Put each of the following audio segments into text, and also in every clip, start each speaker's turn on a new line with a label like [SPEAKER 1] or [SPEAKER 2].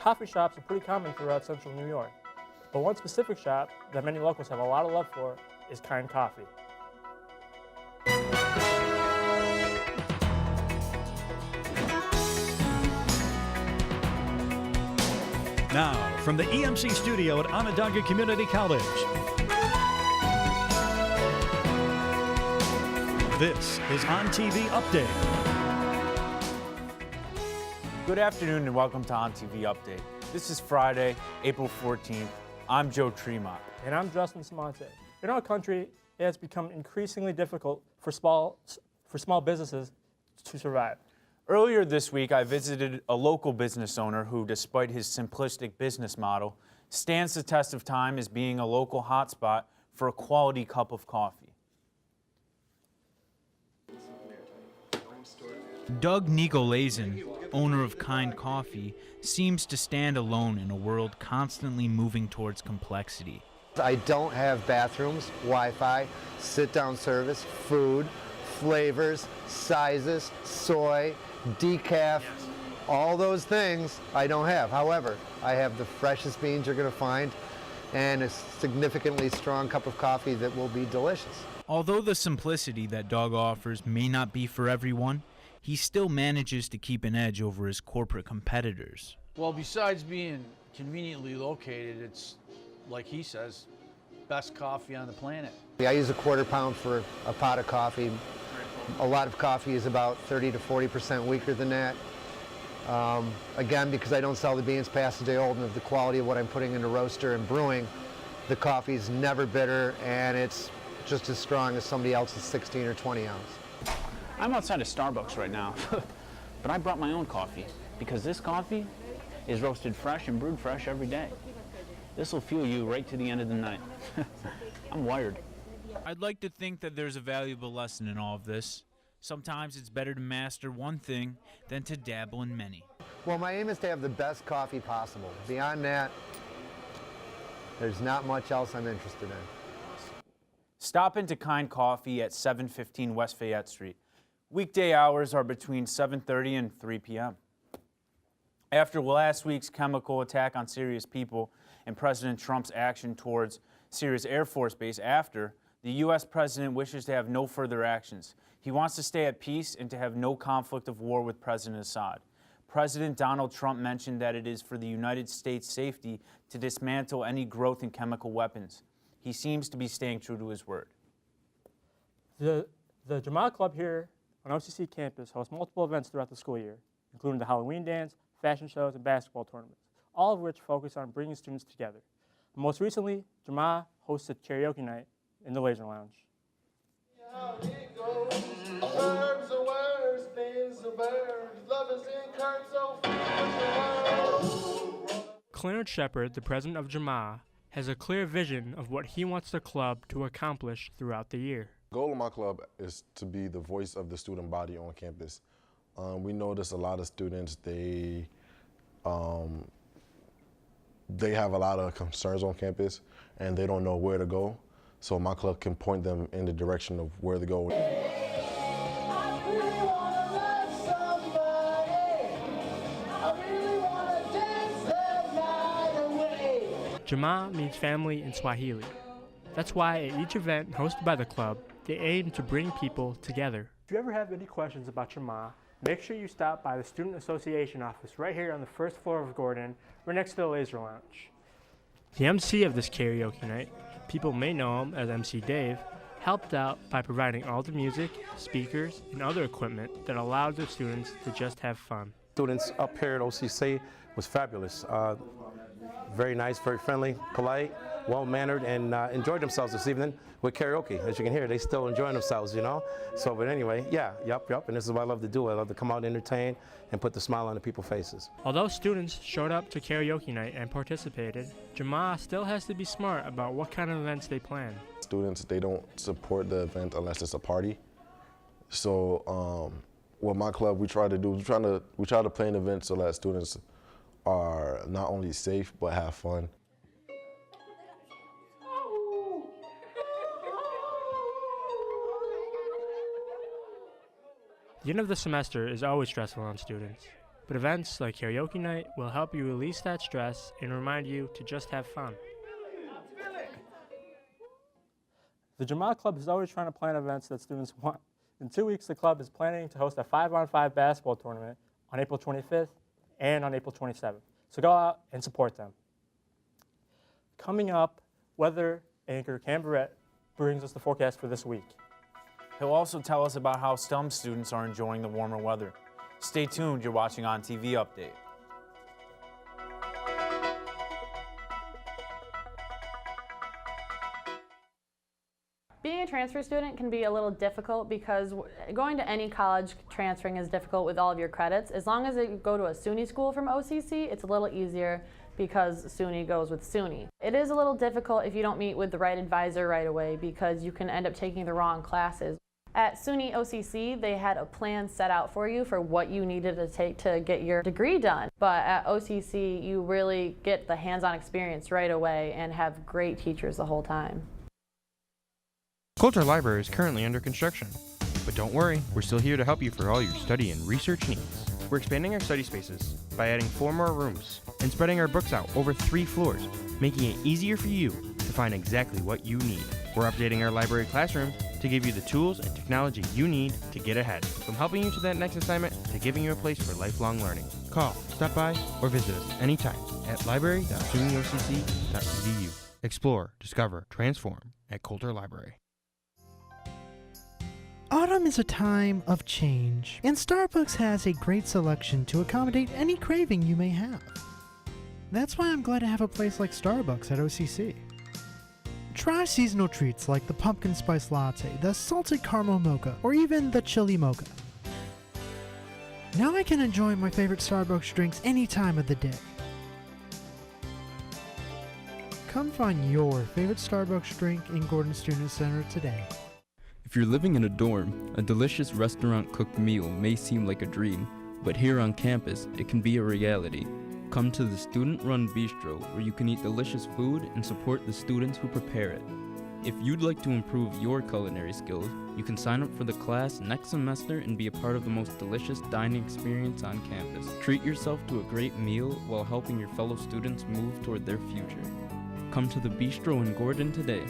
[SPEAKER 1] Coffee shops are pretty common throughout central New York, but one specific shop that many locals have a lot of love for is Kind Coffee.
[SPEAKER 2] Now, from the EMC studio at Onondaga Community College, this is ONTV Update.
[SPEAKER 3] Good afternoon and welcome to ONTV Update. This is Friday, April 14th. I'm Joe Tremont.
[SPEAKER 1] And I'm Justin Samonte. In our country, it has become increasingly difficult for small businesses to survive.
[SPEAKER 3] Earlier this week, I visited a local business owner who, despite his simplistic business model, stands the test of time as being a local hotspot for a quality cup of coffee.
[SPEAKER 4] Doug Nicolaisen, owner of Kind Coffee, seems to stand alone in a world constantly moving towards complexity.
[SPEAKER 5] I don't have bathrooms, Wi-Fi, sit-down service, food, flavors, sizes, soy, decaf, all those things I don't have. However, I have the freshest beans you're going to find and a significantly strong cup of coffee that will be delicious.
[SPEAKER 4] Although the simplicity that Doug offers may not be for everyone, he still manages to keep an edge over his corporate competitors.
[SPEAKER 6] Well, besides being conveniently located, it's, like he says, best coffee on the planet.
[SPEAKER 5] I use a quarter pound for a pot of coffee. A lot of coffee is about 30 to 40% weaker than that. Again, because I don't sell the beans past a day old and of the quality of what I'm putting in the roaster and brewing, the coffee's never bitter and it's just as strong as somebody else's 16 or 20 ounce.
[SPEAKER 7] I'm outside of Starbucks right now, but I brought my own coffee because this coffee is roasted fresh and brewed fresh every day. This will fuel you right to the end of the night. I'm wired.
[SPEAKER 4] I'd like to think that there's a valuable lesson in all of this. Sometimes it's better to master one thing than to dabble in many.
[SPEAKER 5] Well, my aim is to have the best coffee possible. Beyond that, there's not much else I'm interested in.
[SPEAKER 3] Stop into Kind Coffee at 715 West Fayette Street. Weekday hours are between 7:30 and 3 p.m. After last week's chemical attack on Syria's people and President Trump's action towards Syria's Air Force Base after, the U.S. President wishes to have no further actions. He wants to stay at peace and to have no conflict of war with President Assad. President Donald Trump mentioned that it is for the United States' safety to dismantle any growth in chemical weapons. He seems to be staying true to his word.
[SPEAKER 1] The Jamaat Club here on OCC campus hosts multiple events throughout the school year, including the Halloween dance, fashion shows, and basketball tournaments, all of which focus on bringing students together. Most recently, Jamaat hosted karaoke night in the Laser Lounge. Clarence Shepard, the president of Jamaat, has a clear vision of what he wants the club to accomplish throughout the year.
[SPEAKER 8] The goal of my club is to be the voice of the student body on campus. We notice a lot of students, they have a lot of concerns on campus and they don't know where to go. So my club can point them in the direction of where to go.
[SPEAKER 1] Jamaat means family in Swahili. That's why at each event hosted by the club, they aim to bring people together. If you ever have any questions about Jamaat, make sure you stop by the Student Association office right here on the first floor of Gordon, right next to the Laser Lounge. The MC of this karaoke night, people may know him as MC Dave, helped out by providing all the music, speakers, and other equipment that allowed the students to just have fun.
[SPEAKER 9] Students up here at OCC was fabulous. Very nice, very friendly, polite, well-mannered, and enjoyed themselves this evening with karaoke. As you can hear, they still enjoying themselves, you know? So, but anyway, yeah, yup, and this is what I love to do. I love to come out and entertain and put the smile on the people's faces.
[SPEAKER 1] Although students showed up to karaoke night and participated, Jamaat still has to be smart about what kind of events they plan.
[SPEAKER 8] Students, they don't support the event unless it's a party. So, what my club we try to do, we try to plan events so that students are not only safe but have fun.
[SPEAKER 1] The end of the semester is always stressful on students. But events like karaoke night will help you release that stress and remind you to just have fun. The Jamaat Club is always trying to plan events that students want. In 2 weeks, the club is planning to host a 5-on-5 basketball tournament on April 25th and on April 27th. So go out and support them. Coming up, weather anchor Cam Barrett brings us the forecast for this week.
[SPEAKER 3] He'll also tell us about how some students are enjoying the warmer weather. Stay tuned, you're watching ONTV Update.
[SPEAKER 10] Being a transfer student can be a little difficult because going to any college transferring is difficult with all of your credits. As long as you go to a SUNY school from OCC, it's a little easier because SUNY goes with SUNY. It is a little difficult if you don't meet with the right advisor right away because you can end up taking the wrong classes. At SUNY OCC, they had a plan set out for you for what you needed to take to get your degree done. But at OCC, you really get the hands-on experience right away and have great teachers the whole time.
[SPEAKER 11] Coulter Library is currently under construction. But don't worry, we're still here to help you for all your study and research needs. We're expanding our study spaces by adding 4 more rooms and spreading our books out over 3 floors, making it easier for you to find exactly what you need. We're updating our library classroom to give you the tools and technology you need to get ahead, from helping you to that next assignment to giving you a place for lifelong learning. Call, stop by, or visit us anytime at library.sunyocc.edu. Explore, discover, transform at Coulter Library.
[SPEAKER 12] Autumn is a time of change, and Starbucks has a great selection to accommodate any craving you may have. That's why I'm glad to have a place like Starbucks at OCC. Try seasonal treats like the pumpkin spice latte, the salted caramel mocha, or even the chili mocha. Now I can enjoy my favorite Starbucks drinks any time of the day. Come find your favorite Starbucks drink in Gordon Student Center today.
[SPEAKER 13] If you're living in a dorm, a delicious restaurant-cooked meal may seem like a dream, but here on campus, it can be a reality. Come to the student-run bistro where you can eat delicious food and support the students who prepare it. If you'd like to improve your culinary skills, you can sign up for the class next semester and be a part of the most delicious dining experience on campus. Treat yourself to a great meal while helping your fellow students move toward their future. Come to the bistro in Gordon today.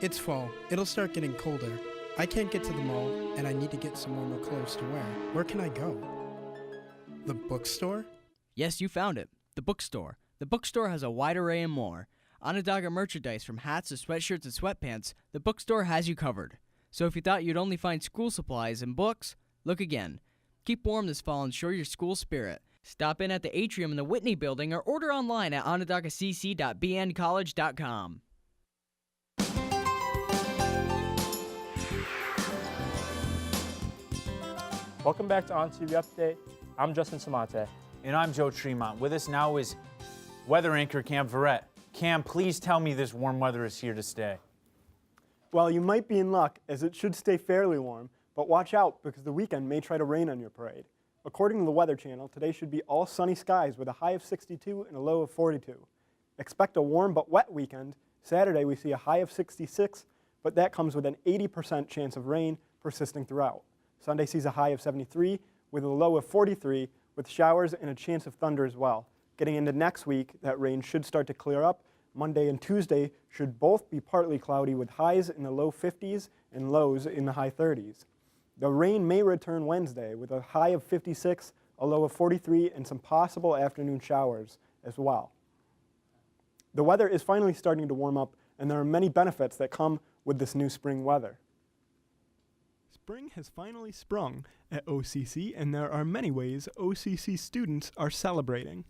[SPEAKER 14] It's fall. It'll start getting colder. I can't get to the mall, and I need to get some warmer clothes to wear. Where can I go? The bookstore?
[SPEAKER 15] Yes, you found it. The bookstore. The bookstore has a wide array and more. Onondaga merchandise from hats to sweatshirts and sweatpants, the bookstore has you covered. So if you thought you'd only find school supplies and books, look again. Keep warm this fall and show your school spirit. Stop in at the atrium in the Whitney building or order online at onondagacc.bncollege.com.
[SPEAKER 1] Welcome back to ONTV Update. I'm Justin Samante.
[SPEAKER 3] And I'm Joe Tremont. With us now is weather anchor Cam Verrett. Cam, please tell me this warm weather is here to stay.
[SPEAKER 16] Well, you might be in luck, as it should stay fairly warm, but watch out because the weekend may try to rain on your parade. According to the Weather Channel, today should be all sunny skies with a high of 62 and a low of 42. Expect a warm but wet weekend. Saturday we see a high of 66, but that comes with an 80% chance of rain persisting throughout. Sunday sees a high of 73 with a low of 43 with showers and a chance of thunder as well. Getting into next week, that rain should start to clear up. Monday and Tuesday should both be partly cloudy with highs in the low 50s and lows in the high 30s. The rain may return Wednesday with a high of 56, a low of 43, and some possible afternoon showers as well. The weather is finally starting to warm up, and there are many benefits that come with this new spring weather.
[SPEAKER 17] Spring has finally sprung at OCC, and there are many ways OCC students are celebrating.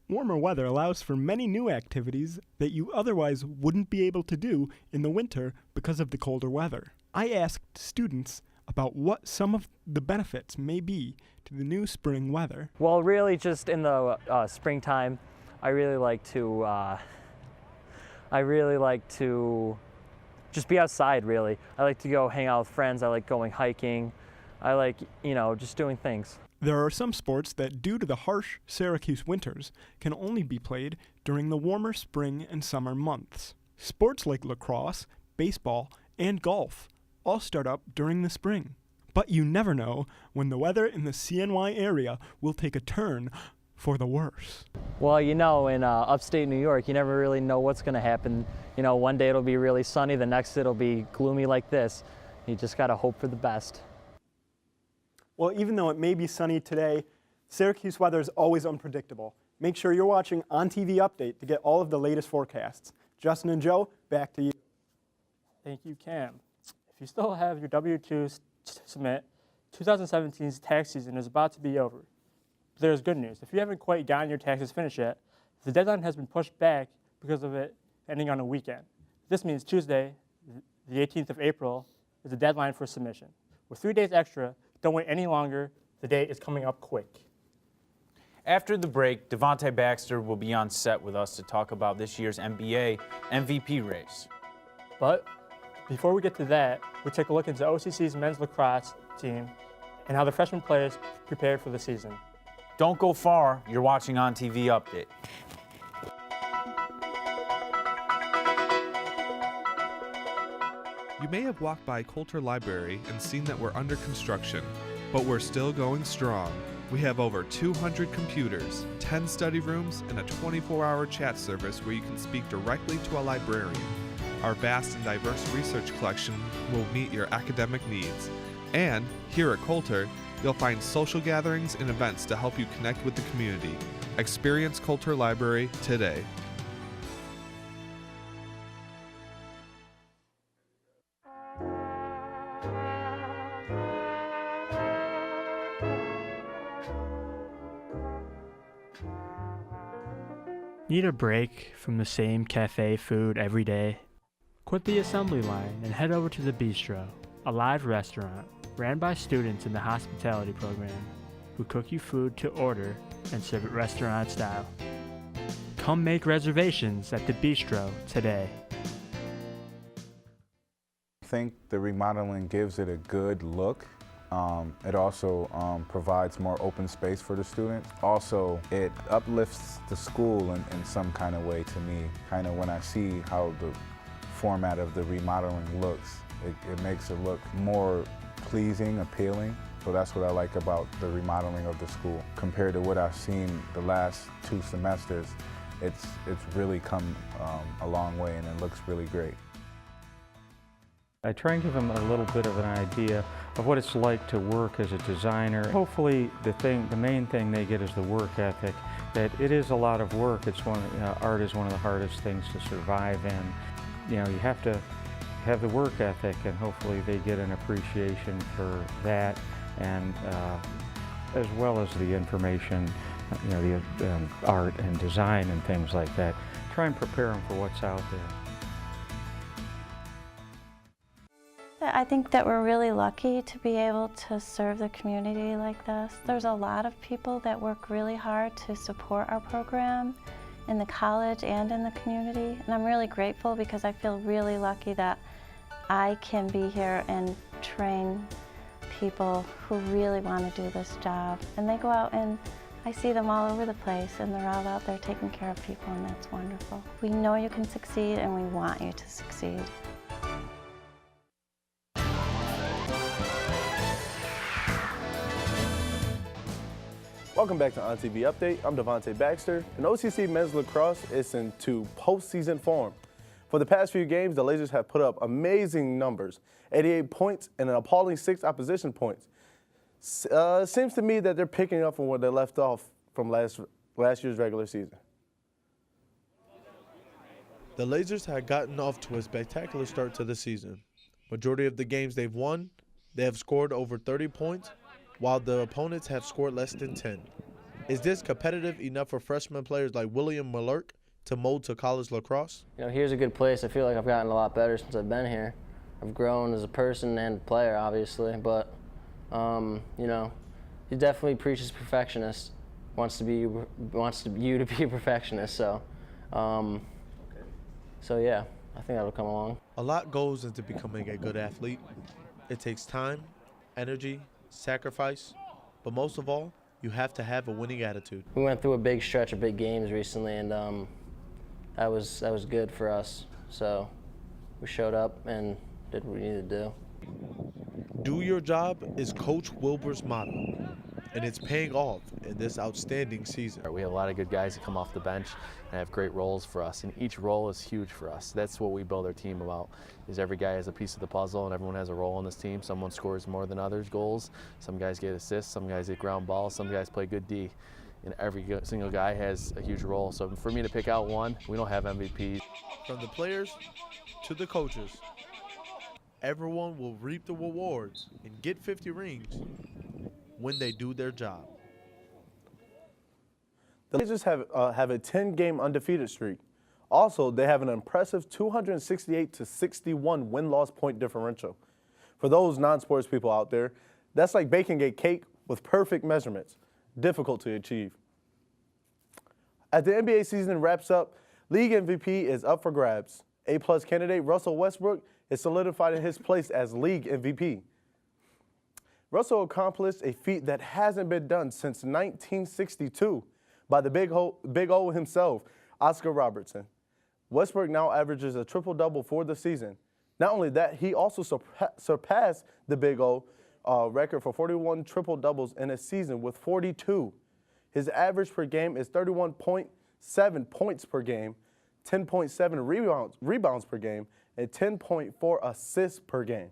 [SPEAKER 17] Warmer weather allows for many new activities that you otherwise wouldn't be able to do in the winter because of the colder weather. I asked students about what some of the benefits may be to the new spring weather.
[SPEAKER 18] Well, really just in the springtime, I really like to just be outside, really. I like to go hang out with friends. I like going hiking. I like, just doing things.
[SPEAKER 17] There are some sports that, due to the harsh Syracuse winters, can only be played during the warmer spring and summer months. Sports like lacrosse, baseball, and golf all start up during the spring. But you never know when the weather in the CNY area will take a turn for the worse.
[SPEAKER 18] Well, you know, in upstate New York, you never really know what's going to happen. You know, one day it'll be really sunny, the next it'll be gloomy like this. You just got to hope for the best.
[SPEAKER 16] Well, even though it may be sunny today, Syracuse weather is always unpredictable. Make sure you're watching ONTV Update to get all of the latest forecasts. Justin and Joe, back to you.
[SPEAKER 1] Thank you, Cam. If you still have your W-2s to submit, 2017's tax season is about to be over. But there's good news. If you haven't quite gotten your taxes finished yet, the deadline has been pushed back because of it ending on a weekend. This means Tuesday, the 18th of April, is the deadline for submission. With 3 days extra, don't wait any longer. The date is coming up quick.
[SPEAKER 3] After the break, Devontae Baxter will be on set with us to talk about this year's NBA MVP race.
[SPEAKER 1] But before we get to that, we take a look into OCC's men's lacrosse team and how the freshman players prepared for the season.
[SPEAKER 3] Don't go far. You're watching ONTV Update.
[SPEAKER 19] You may have walked by Coulter Library and seen that we're under construction, but we're still going strong. We have over 200 computers, 10 study rooms, and a 24-hour chat service where you can speak directly to a librarian. Our vast and diverse research collection will meet your academic needs. And here at Coulter, you'll find social gatherings and events to help you connect with the community. Experience Coulter Library today.
[SPEAKER 1] Need a break from the same cafe food every day? Quit the assembly line and head over to the Bistro, a live restaurant ran by students in the hospitality program who cook you food to order and serve it restaurant style. Come make reservations at the Bistro today.
[SPEAKER 20] I think the remodeling gives it a good look. It also provides more open space for the students. Also, it uplifts the school in some kind of way to me. Kind of when I see how the format of the remodeling looks, it makes it look more pleasing, appealing. So that's what I like about the remodeling of the school. Compared to what I've seen the last 2 semesters, it's really come a long way and it looks really great.
[SPEAKER 21] I try and give them a little bit of an idea of what it's like to work as a designer. Hopefully the main thing they get is the work ethic, that it is a lot of work. It's art is one of the hardest things to survive in. You know, you have to have the work ethic, and hopefully they get an appreciation for that, and as well as the information, you know, the art and design and things like that. Try and prepare them for what's out there.
[SPEAKER 22] I think that we're really lucky to be able to serve the community like this. There's a lot of people that work really hard to support our program in the college and in the community, and I'm really grateful because I feel really lucky that I can be here and train people who really want to do this job. And they go out and I see them all over the place, and they're all out there taking care of people, and that's wonderful. We know you can succeed, and we want you to succeed.
[SPEAKER 23] Welcome back to ONTV Update. I'm Devontae Baxter, and OCC men's lacrosse is into postseason form. For the past few games, the Lasers have put up amazing numbers, 88 points and an appalling 6 opposition points. Seems to me that they're picking up from where they left off from last year's regular season.
[SPEAKER 24] The Lasers had gotten off to a spectacular start to the season. Majority of the games they've won, they have scored over 30 points, while the opponents have scored less than 10. Is this competitive enough for freshman players like William Mallerk to mold to college lacrosse?
[SPEAKER 25] You know, here's a good place. I feel like I've gotten a lot better since I've been here. I've grown as a person and player, obviously, but you know, he definitely preaches perfectionist. Wants you to be a perfectionist. So, so yeah, I think that'll come along.
[SPEAKER 24] A lot goes into becoming a good athlete. It takes time, energy, sacrifice, but most of all, you have to have a winning attitude.
[SPEAKER 25] We went through a big stretch of big games recently, and that was good for us. So we showed up and did what we needed to do.
[SPEAKER 24] Do your job is Coach Wilbur's motto, and it's paying off in this outstanding season.
[SPEAKER 2] We have a lot of good guys that come off the bench and have great roles for us, and each role is huge for us. That's what we build our team about, is every guy has a piece of the puzzle and everyone has a role on this team. Someone scores more than others goals, some guys get assists, some guys get ground balls, some guys play good D. And every single guy has a huge role. So for me to pick out one, we don't have MVPs.
[SPEAKER 24] From the players to the coaches, everyone will reap the rewards and get 50 rings when they do their job.
[SPEAKER 23] The Blazers have a 10-game undefeated streak. Also, they have an impressive 268-61 win-loss point differential. For those non-sports people out there, that's like baking a cake with perfect measurements. Difficult to achieve. As the NBA season wraps up, league MVP is up for grabs. A-plus candidate Russell Westbrook is solidified in his place as league MVP. Russell accomplished a feat that hasn't been done since 1962 by the Big O himself, Oscar Robertson. Westbrook now averages a triple-double for the season. Not only that, he also surpassed the Big O record for 41 triple-doubles in a season with 42. His average per game is 31.7 points per game, 10.7 rebounds per game, and 10.4 assists per game.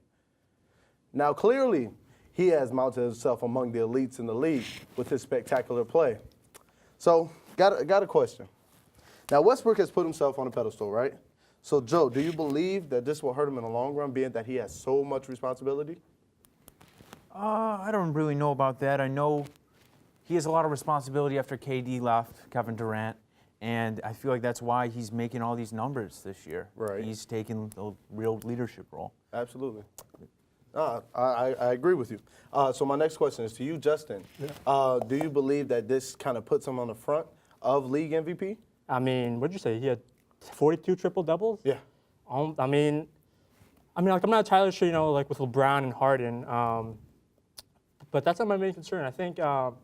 [SPEAKER 23] Now, clearly, he has mounted himself among the elites in the league with his spectacular play. So, got a question. Now, Westbrook has put himself on a pedestal, right? So, Joe, do you believe that this will hurt him in the long run, being that he has so much responsibility?
[SPEAKER 3] I don't really know about that. I know he has a lot of responsibility after KD left, Kevin Durant, and I feel like that's why he's making all these numbers this year.
[SPEAKER 23] Right.
[SPEAKER 3] He's taking a real leadership role.
[SPEAKER 23] Absolutely. I agree with you. So my next question is to you, Justin.
[SPEAKER 1] Yeah.
[SPEAKER 23] Do you believe that this kind of puts him on the front of league MVP?
[SPEAKER 1] I mean, what'd you say? He had 42 triple doubles?
[SPEAKER 23] Yeah.
[SPEAKER 1] I mean, like I'm not entirely sure, like with LeBron and Harden. But that's not my main concern. I think what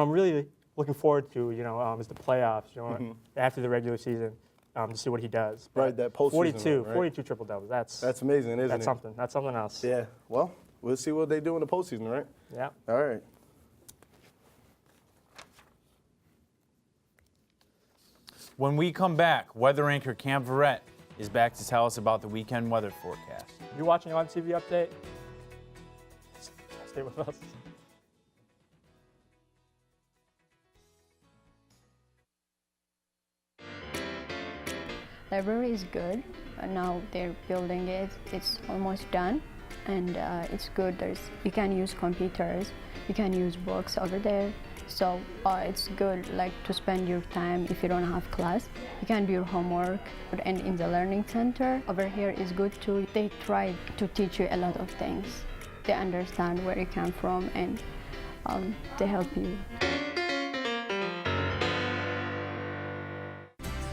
[SPEAKER 1] I'm really looking forward to, is the playoffs, after the regular season, to see what he does.
[SPEAKER 23] Right, that postseason.
[SPEAKER 1] 42 triple doubles. That's
[SPEAKER 23] amazing, isn't it?
[SPEAKER 1] That's something. That's something else.
[SPEAKER 23] Yeah. Well, we'll see what they do in the postseason, right?
[SPEAKER 1] Yeah.
[SPEAKER 23] All right.
[SPEAKER 3] When we come back, weather anchor Cam Verrett is back to tell us about the weekend weather forecast.
[SPEAKER 1] You're watching ONTV Update. Stay with us.
[SPEAKER 4] Library is good. Now they're building it. It's almost done, and it's good. You can use computers, you can use books over there. So it's good, like to spend your time if you don't have class. You can do your homework. And in the learning center over here is good too. They try to teach you a lot of things. They understand where you come from, and they help you.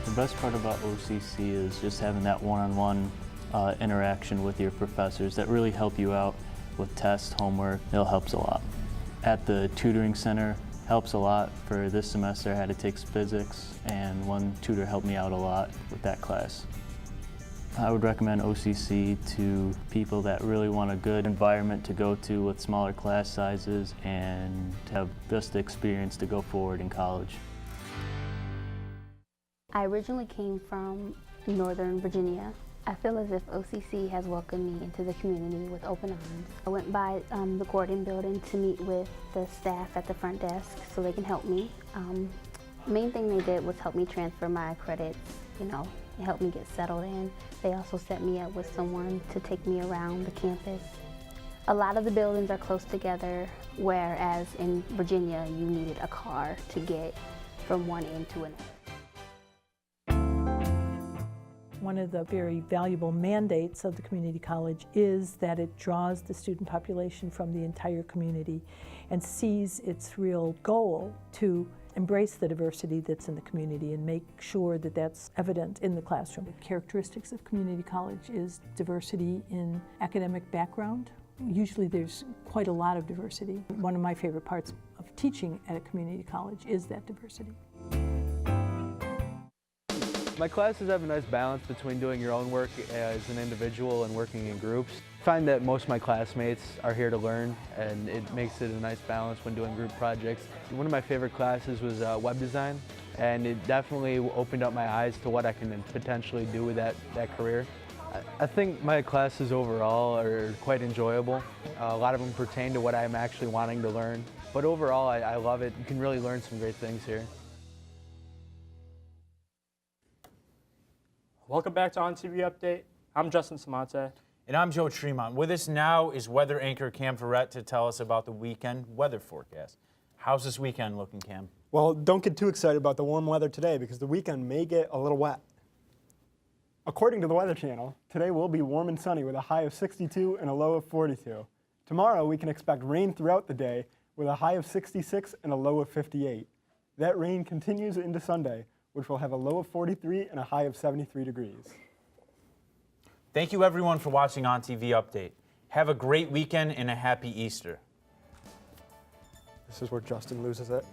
[SPEAKER 5] The best part about OCC is just having that one-on-one interaction with your professors that really help you out with tests, homework. It helps a lot. At the tutoring center, helps a lot. For this semester, I had to take physics, and one tutor helped me out a lot with that class. I would recommend OCC to people that really want a good environment to go to with smaller class sizes and to have just the experience to go forward in college.
[SPEAKER 6] I originally came from Northern Virginia. I feel as if OCC has welcomed me into the community with open arms. I went by the Gordon building to meet with the staff at the front desk so they can help me. The main thing they did was help me transfer my credits, it helped me get settled in. They also set me up with someone to take me around the campus. A lot of the buildings are close together, whereas in Virginia you needed a car to get from one end to another.
[SPEAKER 7] One of the very valuable mandates of the community college is that it draws the student population from the entire community and sees its real goal to embrace the diversity that's in the community and make sure that that's evident in the classroom. The characteristics of community college is diversity in academic background. Usually there's quite a lot of diversity. One of my favorite parts of teaching at a community college is that diversity.
[SPEAKER 26] My classes have a nice balance between doing your own work as an individual and working in groups.
[SPEAKER 8] find that most of my classmates are here to learn, and it makes it a nice balance when doing group projects. One of my favorite classes was web design, and it definitely opened up my eyes to what I can potentially do with that career. I think my classes overall are quite enjoyable. A lot of them pertain to what I'm actually wanting to learn, but overall I love it. You can really learn some great things here.
[SPEAKER 1] Welcome back to ONTV Update. I'm Justin Samante.
[SPEAKER 3] And I'm Joe Tremont. With us now is weather anchor Cam Ferret to tell us about the weekend weather forecast. How's this weekend looking, Cam?
[SPEAKER 16] Well, don't get too excited about the warm weather today because the weekend may get a little wet. According to the Weather Channel, today will be warm and sunny with a high of 62 and a low of 42. Tomorrow we can expect rain throughout the day with a high of 66 and a low of 58. That rain continues into Sunday, which will have a low of 43 and a high of 73 degrees.
[SPEAKER 3] Thank you everyone for watching ONTV Update. Have a great weekend and a happy Easter.
[SPEAKER 16] This is where Justin loses it.